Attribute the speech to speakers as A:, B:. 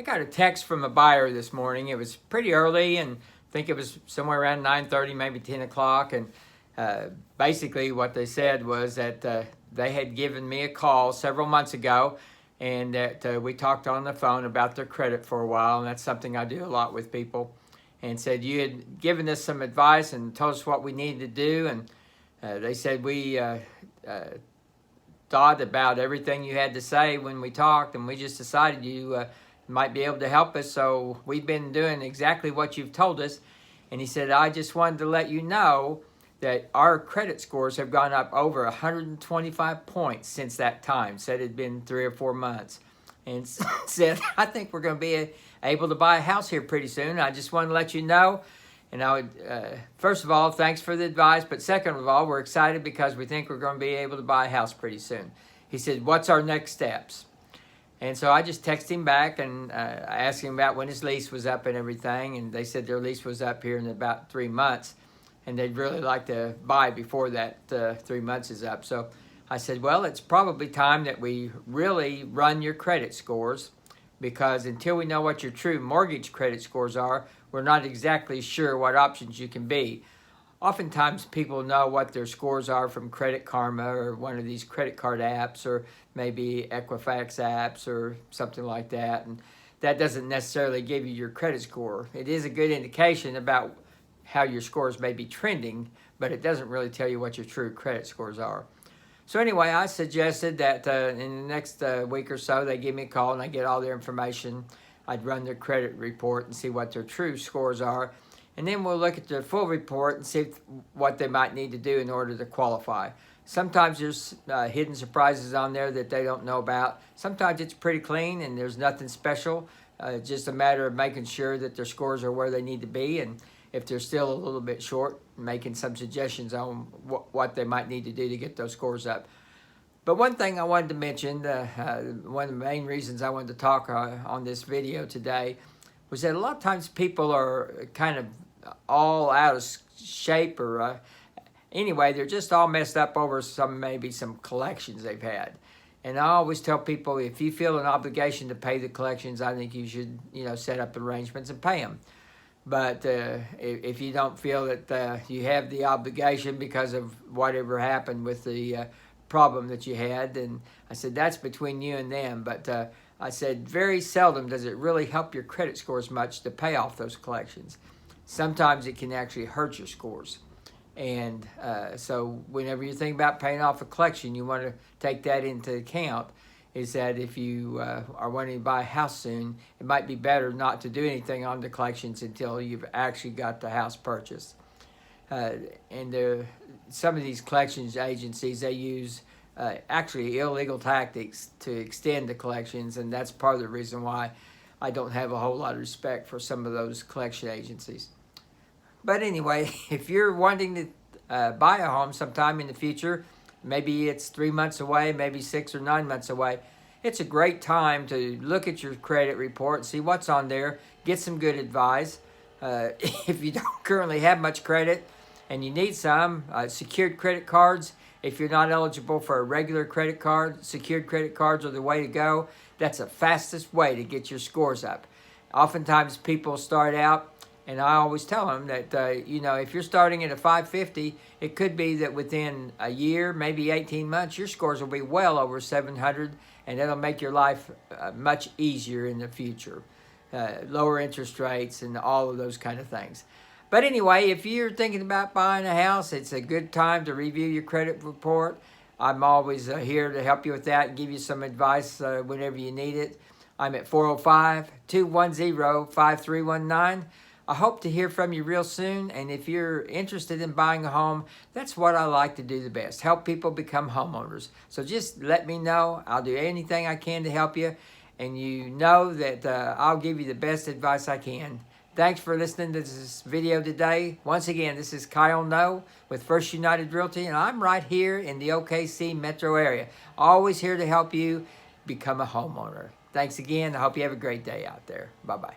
A: I got a text from a buyer this morning. It was pretty early, and I think it was somewhere around 9:30, maybe 10 o'clock. And basically what they said was that they had given me a call several months ago, and that we talked on the phone about their credit for a while, and that's something I do a lot with people, and said you had given us some advice and told us what we needed to do. And they said we thought about everything you had to say when we talked, and we just decided you might be able to help us, so we've been doing exactly what you've told us. And he said, I just wanted to let you know that our credit scores have gone up over 125 points since that time. Said it had been 3 or 4 months. And said, I think we're going to be able to buy a house here pretty soon. I just wanted to let you know. And I would, first of all, thanks for the advice. But second of all, we're excited because we think we're going to be able to buy a house pretty soon. He said, what's our next steps? And so I just texted him back and I asked him about when his lease was up and everything. And they said their lease was up here in about 3 months. And they'd really like to buy before that 3 months is up. So I said, well, it's probably time that we really run your credit scores, because until we know what your true mortgage credit scores are, we're not exactly sure what options you can be. Oftentimes people know what their scores are from Credit Karma or one of these credit card apps, or maybe Equifax apps or something like that. And that doesn't necessarily give you your credit score. It is a good indication about how your scores may be trending, but it doesn't really tell you what your true credit scores are. So anyway, I suggested that in the next week or so, they give me a call and I get all their information. I'd run their credit report and see what their true scores are. And then we'll look at their full report and see what they might need to do in order to qualify. Sometimes there's hidden surprises on there that they don't know about. Sometimes it's pretty clean and there's nothing special. Just a matter of making sure that their scores are where they need to be. And if they're still a little bit short, making some suggestions on what they might need to do to get those scores up. But one thing I wanted to mention, one of the main reasons I wanted to talk on this video today, was that a lot of times people are kind of all out of shape, or anyway, they're just all messed up over maybe some collections they've had. And I always tell people, if you feel an obligation to pay the collections, I think you should, set up arrangements and pay them. But if you don't feel that you have the obligation because of whatever happened with the problem that you had, then I said that's between you and them. But I said very seldom does it really help your credit scores much to pay off those collections. Sometimes it can actually hurt your scores. And so whenever you think about paying off a collection, you want to take that into account, is that if you are wanting to buy a house soon, it might be better not to do anything on the collections until you've actually got the house purchased. And some of these collections agencies, they use actually illegal tactics to extend the collections, and that's part of the reason why I don't have a whole lot of respect for some of those collection agencies. But anyway, if you're wanting to buy a home sometime in the future, maybe it's 3 months away, maybe 6 or 9 months away, it's a great time to look at your credit report, see what's on there, get some good advice. If you don't currently have much credit and you need some, secured credit cards, if you're not eligible for a regular credit card, secured credit cards are the way to go. That's the fastest way to get your scores up. Oftentimes people start out, and I always tell them that, if you're starting at a 550, it could be that within a year, maybe 18 months, your scores will be well over 700, and that'll make your life much easier in the future. Lower interest rates and all of those kind of things. But anyway, if you're thinking about buying a house, it's a good time to review your credit report. I'm always here to help you with that and give you some advice whenever you need it. I'm at 405-210-5319. I hope to hear from you real soon, and if you're interested in buying a home, that's what I like to do the best, help people become homeowners. So just let me know. I'll do anything I can to help you, and you know that I'll give you the best advice I can. Thanks for listening to this video today. Once again, this is Kyle No with First United Realty, and I'm right here in the OKC metro area. Always here to help you become a homeowner. Thanks again. I hope you have a great day out there. Bye-bye.